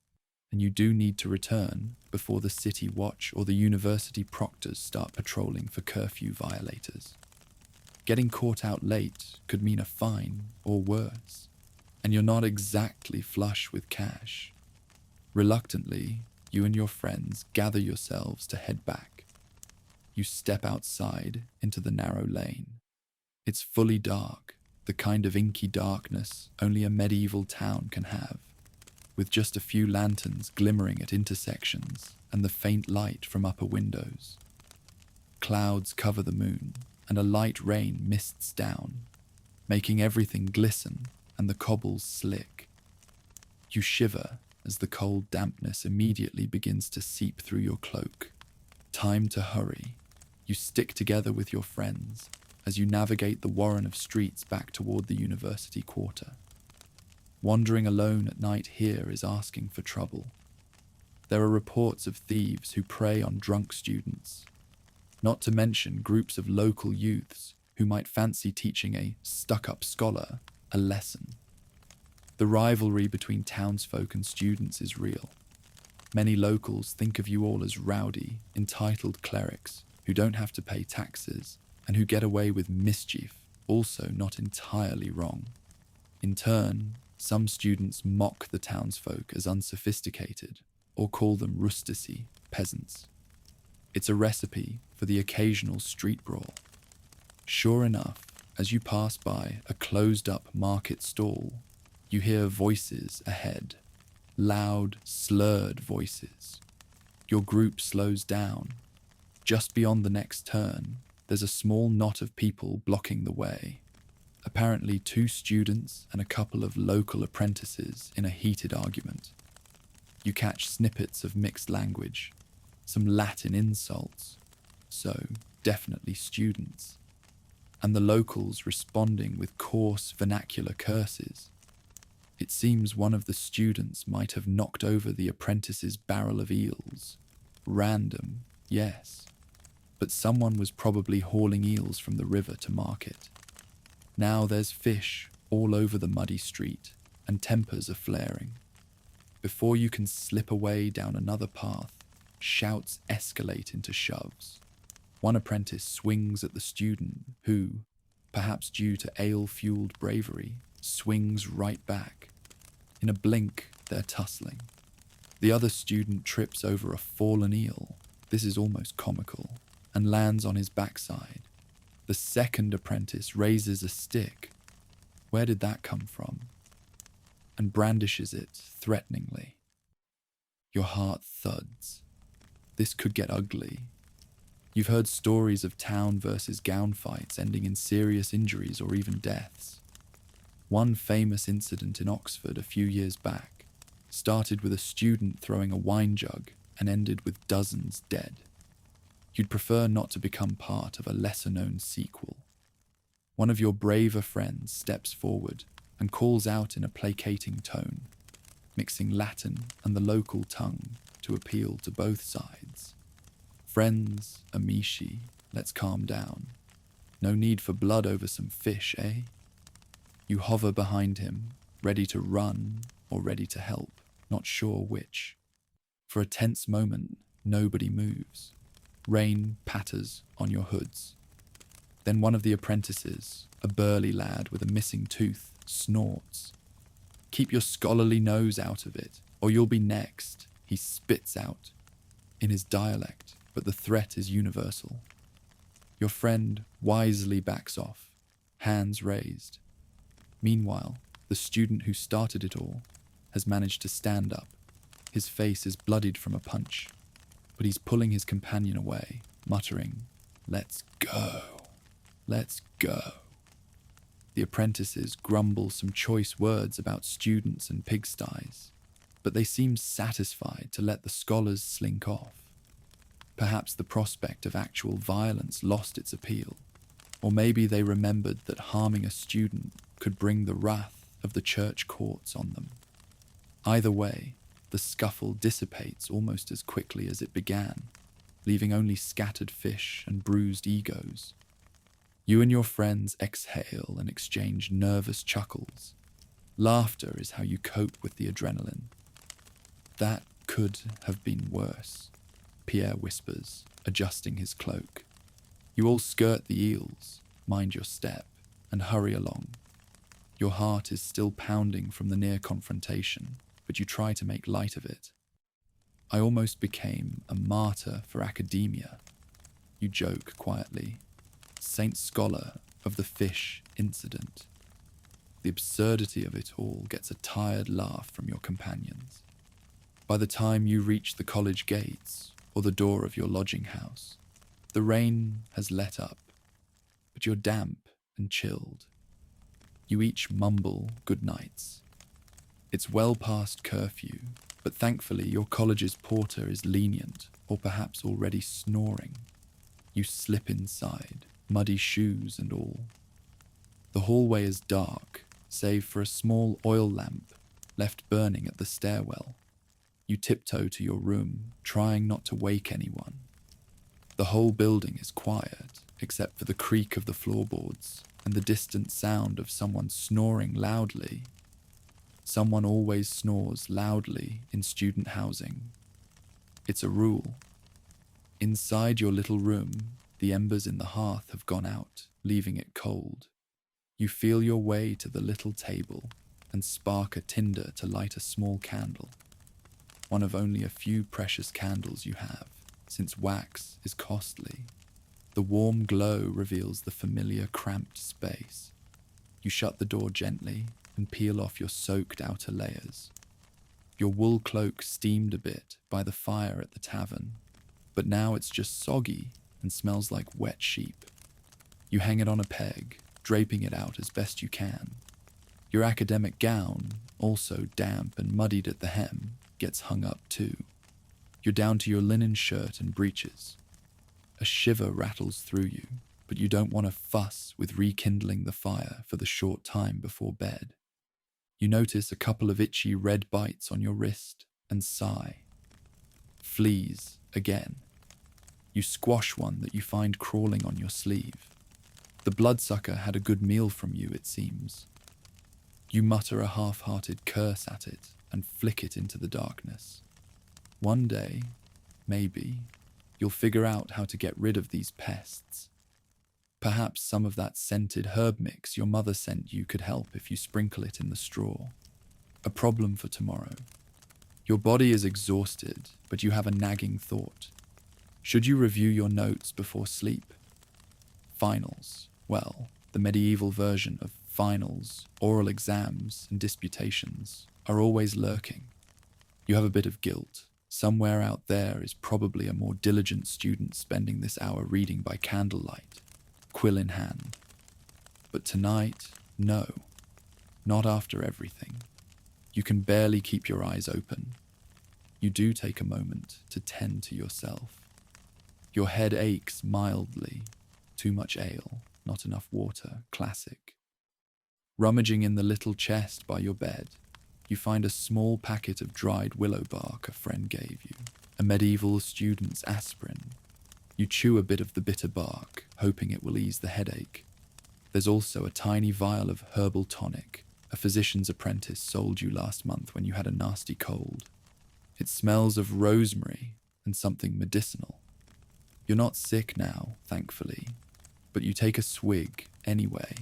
and you do need to return before the city watch or the university proctors start patrolling for curfew violators. Getting caught out late could mean a fine or worse, and you're not exactly flush with cash. Reluctantly, you and your friends gather yourselves to head back. You step outside into the narrow lane. It's fully dark, the kind of inky darkness only a medieval town can have, with just a few lanterns glimmering at intersections and the faint light from upper windows. Clouds cover the moon, and a light rain mists down, making everything glisten and the cobbles slick. You shiver as the cold dampness immediately begins to seep through your cloak. Time to hurry. You stick together with your friends as you navigate the warren of streets back toward the university quarter. Wandering alone at night here is asking for trouble. There are reports of thieves who prey on drunk students, not to mention groups of local youths who might fancy teaching a stuck-up scholar a lesson. The rivalry between townsfolk and students is real. Many locals think of you all as rowdy, entitled clerics who don't have to pay taxes and who get away with mischief, also not entirely wrong. In turn, some students mock the townsfolk as unsophisticated or call them rustici, peasants. It's a recipe for the occasional street brawl. Sure enough, as you pass by a closed-up market stall, you hear voices ahead, loud, slurred voices. Your group slows down. Just beyond the next turn, there's a small knot of people blocking the way. Apparently 2 students and a couple of local apprentices in a heated argument. You catch snippets of mixed language, some Latin insults, so definitely students, and the locals responding with coarse vernacular curses. It seems one of the students might have knocked over the apprentice's barrel of eels. Random, yes, but someone was probably hauling eels from the river to market. Now there's fish all over the muddy street, and tempers are flaring. Before you can slip away down another path, shouts escalate into shoves. One apprentice swings at the student who, perhaps due to ale-fueled bravery, swings right back. In a blink, they're tussling. The other student trips over a fallen eel, this is almost comical, and lands on his backside. The second apprentice raises a stick, where did that come from? And brandishes it threateningly. Your heart thuds. This could get ugly. You've heard stories of town versus gown fights ending in serious injuries or even deaths. One famous incident in Oxford a few years back started with a student throwing a wine jug and ended with dozens dead. You'd prefer not to become part of a lesser-known sequel. One of your braver friends steps forward and calls out in a placating tone, mixing Latin and the local tongue to appeal to both sides. Friends, amici, let's calm down. No need for blood over some fish, eh? You hover behind him, ready to run or ready to help, not sure which. For a tense moment, nobody moves. Rain patters on your hoods. Then one of the apprentices, a burly lad with a missing tooth, snorts. Keep your scholarly nose out of it, or you'll be next, he spits out. In his dialect, but the threat is universal. Your friend wisely backs off, hands raised. Meanwhile, the student who started it all has managed to stand up. His face is bloodied from a punch, but he's pulling his companion away, muttering, "Let's go, let's go." The apprentices grumble some choice words about students and pigsties, but they seem satisfied to let the scholars slink off. Perhaps the prospect of actual violence lost its appeal, or maybe they remembered that harming a student could bring the wrath of the church courts on them. Either way, the scuffle dissipates almost as quickly as it began, leaving only scattered fish and bruised egos. You and your friends exhale and exchange nervous chuckles. Laughter is how you cope with the adrenaline. That could have been worse, Pierre whispers, adjusting his cloak. You all skirt the eels, mind your step, and hurry along. Your heart is still pounding from the near confrontation, but you try to make light of it. I almost became a martyr for academia. You joke quietly. Saint Scholar of the fish incident. The absurdity of it all gets a tired laugh from your companions. By the time you reach the college gates or the door of your lodging house, the rain has let up, but you're damp and chilled. You each mumble good nights. It's well past curfew, but thankfully your college's porter is lenient or perhaps already snoring. You slip inside, muddy shoes and all. The hallway is dark, save for a small oil lamp left burning at the stairwell. You tiptoe to your room, trying not to wake anyone. The whole building is quiet, except for the creak of the floorboards and the distant sound of someone snoring loudly. Someone always snores loudly in student housing. It's a rule. Inside your little room, the embers in the hearth have gone out, leaving it cold. You feel your way to the little table and spark a tinder to light a small candle. One of only a few precious candles you have, since wax is costly. The warm glow reveals the familiar cramped space. You shut the door gently and peel off your soaked outer layers. Your wool cloak steamed a bit by the fire at the tavern, but now it's just soggy and smells like wet sheep. You hang it on a peg, draping it out as best you can. Your academic gown, also damp and muddied at the hem, gets hung up too. You're down to your linen shirt and breeches. A shiver rattles through you, but you don't want to fuss with rekindling the fire for the short time before bed. You notice a couple of itchy red bites on your wrist and sigh. Fleas again. You squash one that you find crawling on your sleeve. The bloodsucker had a good meal from you, it seems. You mutter a half-hearted curse at it and flick it into the darkness. One day, maybe, you'll figure out how to get rid of these pests. Perhaps some of that scented herb mix your mother sent you could help if you sprinkle it in the straw. A problem for tomorrow. Your body is exhausted, but you have a nagging thought. Should you review your notes before sleep? Finals. Well, the medieval version of finals, oral exams, and disputations are always lurking. You have a bit of guilt. Somewhere out there is probably a more diligent student spending this hour reading by candlelight, quill in hand. But tonight, no. Not after everything. You can barely keep your eyes open. You do take a moment to tend to yourself. Your head aches mildly. Too much ale, not enough water, classic. Rummaging in the little chest by your bed, you find a small packet of dried willow bark a friend gave you, a medieval student's aspirin. You chew a bit of the bitter bark, hoping it will ease the headache. There's also a tiny vial of herbal tonic a physician's apprentice sold you last month when you had a nasty cold. It smells of rosemary and something medicinal. You're not sick now, thankfully, but you take a swig anyway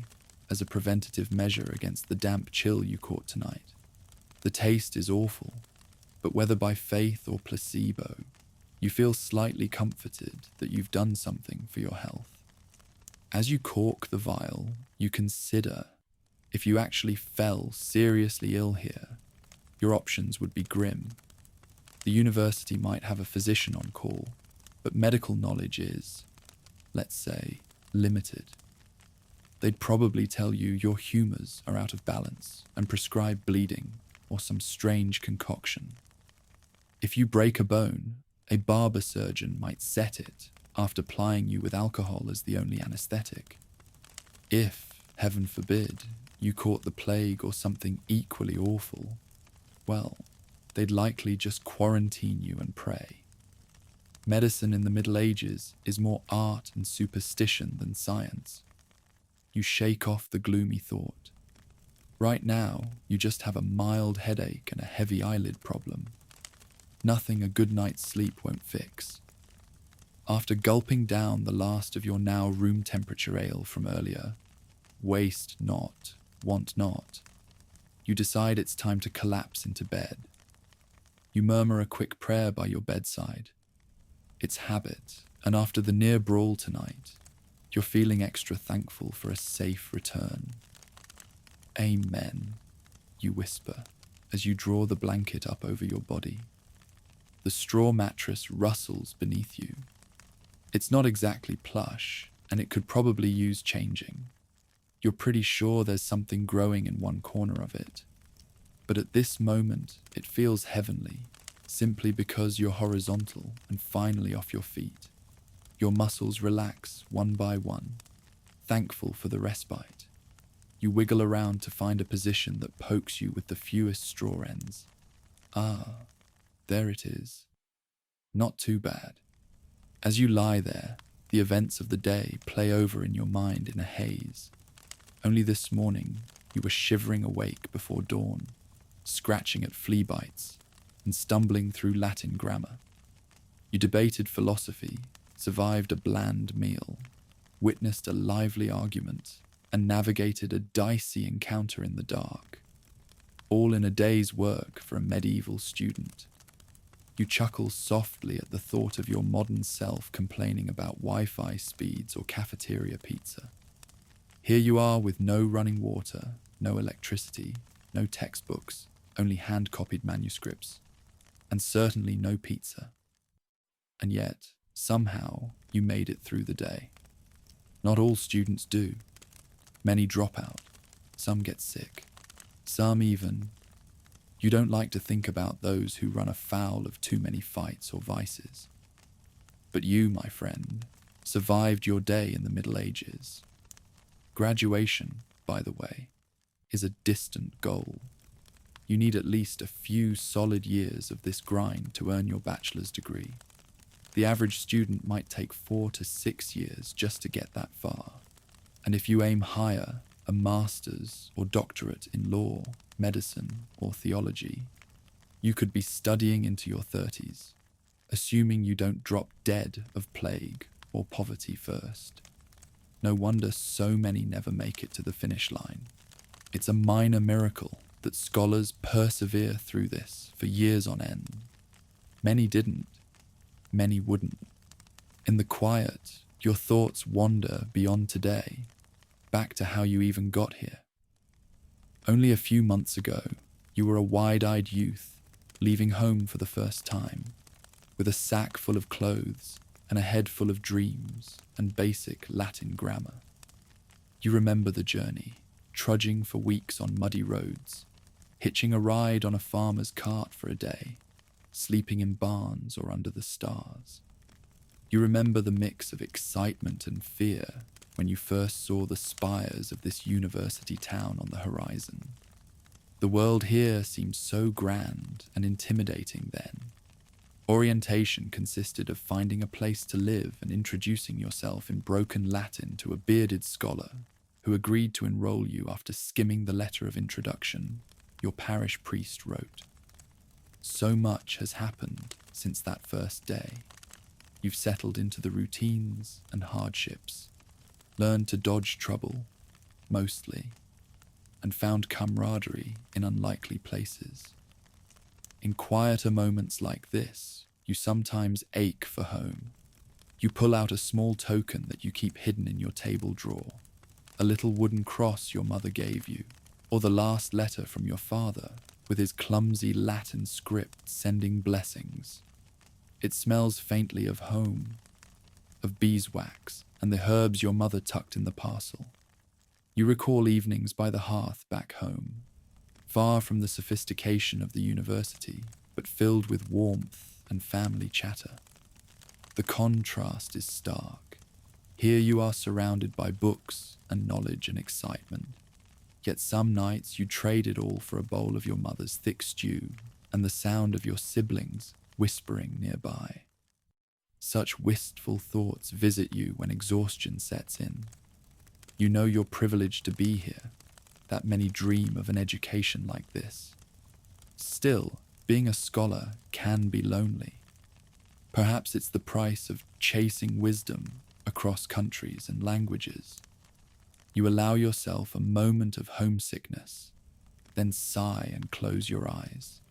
as a preventative measure against the damp chill you caught tonight. The taste is awful, but whether by faith or placebo, you feel slightly comforted that you've done something for your health. As you cork the vial, you consider if you actually fell seriously ill here, your options would be grim. The university might have a physician on call, but medical knowledge is, let's say, limited. They'd probably tell you your humours are out of balance and prescribe bleeding or some strange concoction. If you break a bone, a barber surgeon might set it after plying you with alcohol as the only anaesthetic. If, heaven forbid, you caught the plague or something equally awful, well, they'd likely just quarantine you and pray. Medicine in the Middle Ages is more art and superstition than science. You shake off the gloomy thought. Right now, you just have a mild headache and a heavy eyelid problem. Nothing a good night's sleep won't fix. After gulping down the last of your now room temperature ale from earlier, waste not, want not, you decide it's time to collapse into bed. You murmur a quick prayer by your bedside. It's habit, and after the near brawl tonight, you're feeling extra thankful for a safe return. Amen, you whisper as you draw the blanket up over your body. The straw mattress rustles beneath you. It's not exactly plush, and it could probably use changing. You're pretty sure there's something growing in one corner of it. But at this moment, it feels heavenly, simply because you're horizontal and finally off your feet. Your muscles relax one by one, thankful for the respite. You wiggle around to find a position that pokes you with the fewest straw ends. Ah, there it is. Not too bad. As you lie there, the events of the day play over in your mind in a haze. Only this morning, you were shivering awake before dawn, scratching at flea bites, and stumbling through Latin grammar. You debated philosophy, survived a bland meal, witnessed a lively argument, and navigated a dicey encounter in the dark. All in a day's work for a medieval student. You chuckle softly at the thought of your modern self complaining about Wi-Fi speeds or cafeteria pizza. Here you are with no running water, no electricity, no textbooks, only hand-copied manuscripts, and certainly no pizza. And yet, somehow, you made it through the day. Not all students do. Many drop out. Some get sick. Some even... You don't like to think about those who run afoul of too many fights or vices. But you, my friend, survived your day in the Middle Ages. Graduation, by the way, is a distant goal. You need at least a few solid years of this grind to earn your bachelor's degree. The average student might take 4 to 6 years just to get that far. And if you aim higher, a master's or doctorate in law, medicine, or theology, you could be studying into your 30s, assuming you don't drop dead of plague or poverty first. No wonder so many never make it to the finish line. It's a minor miracle that scholars persevere through this for years on end. Many didn't, many wouldn't. In the quiet, your thoughts wander beyond today, back to how you even got here. Only a few months ago, you were a wide-eyed youth, leaving home for the first time, with a sack full of clothes and a head full of dreams and basic Latin grammar. You remember the journey, trudging for weeks on muddy roads, hitching a ride on a farmer's cart for a day, sleeping in barns or under the stars. You remember the mix of excitement and fear when you first saw the spires of this university town on the horizon. The world here seemed so grand and intimidating then. Orientation consisted of finding a place to live and introducing yourself in broken Latin to a bearded scholar who agreed to enroll you after skimming the letter of introduction your parish priest wrote. So much has happened since that first day. You've settled into the routines and hardships, learned to dodge trouble, mostly, and found camaraderie in unlikely places. In quieter moments like this, you sometimes ache for home. You pull out a small token that you keep hidden in your table drawer, a little wooden cross your mother gave you, or the last letter from your father with his clumsy Latin script sending blessings. It smells faintly of home, of beeswax and the herbs your mother tucked in the parcel. You recall evenings by the hearth back home, far from the sophistication of the university, but filled with warmth and family chatter. The contrast is stark. Here you are surrounded by books and knowledge and excitement, yet some nights you trade it all for a bowl of your mother's thick stew and the sound of your siblings whispering nearby. Such wistful thoughts visit you when exhaustion sets in. You know you're privileged to be here, that many dream of an education like this. Still, being a scholar can be lonely. Perhaps it's the price of chasing wisdom across countries and languages. You allow yourself a moment of homesickness, then sigh and close your eyes.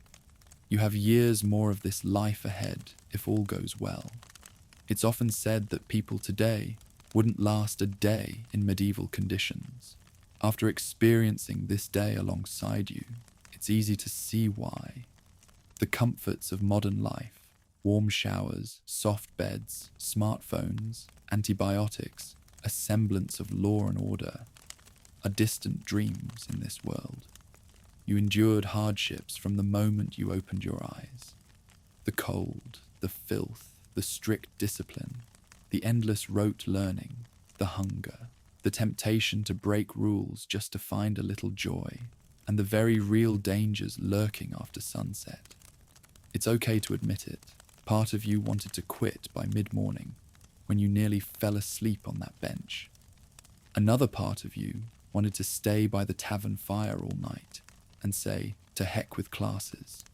You have years more of this life ahead if all goes well. It's often said that people today wouldn't last a day in medieval conditions. After experiencing this day alongside you, it's easy to see why. The comforts of modern life, warm showers, soft beds, smartphones, antibiotics, a semblance of law and order, are distant dreams in this world. You endured hardships from the moment you opened your eyes. The cold, the filth, the strict discipline, the endless rote learning, the hunger, the temptation to break rules just to find a little joy, and the very real dangers lurking after sunset. It's okay to admit it. Part of you wanted to quit by mid-morning, when you nearly fell asleep on that bench. Another part of you wanted to stay by the tavern fire all night and say, to heck with classes.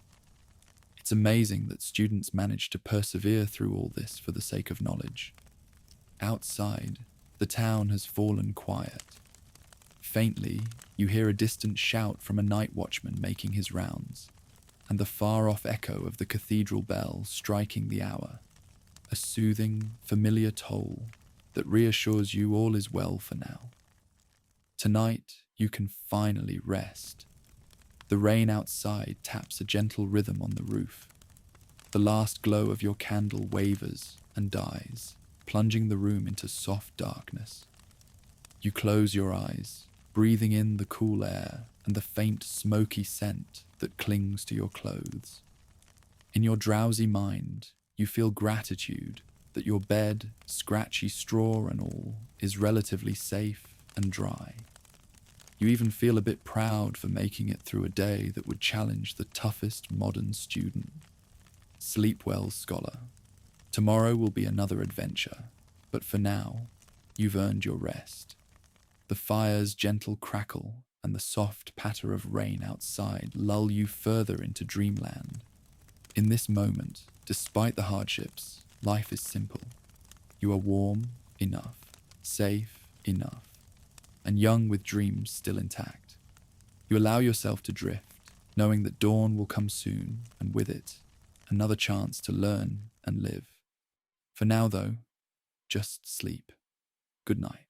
It's amazing that students manage to persevere through all this for the sake of knowledge. Outside, the town has fallen quiet. Faintly, you hear a distant shout from a night watchman making his rounds, and the far-off echo of the cathedral bell striking the hour, a soothing, familiar toll that reassures you all is well for now. Tonight, you can finally rest. The rain outside taps a gentle rhythm on the roof. The last glow of your candle wavers and dies, plunging the room into soft darkness. You close your eyes, breathing in the cool air and the faint smoky scent that clings to your clothes. In your drowsy mind, you feel gratitude that your bed, scratchy straw and all, is relatively safe and dry. You even feel a bit proud for making it through a day that would challenge the toughest modern student. Sleep well, scholar. Tomorrow will be another adventure, but for now, you've earned your rest. The fire's gentle crackle and the soft patter of rain outside lull you further into dreamland. In this moment, despite the hardships, life is simple. You are warm enough, safe enough, and young with dreams still intact. You allow yourself to drift, knowing that dawn will come soon, and with it, another chance to learn and live. For now, though, just sleep. Good night.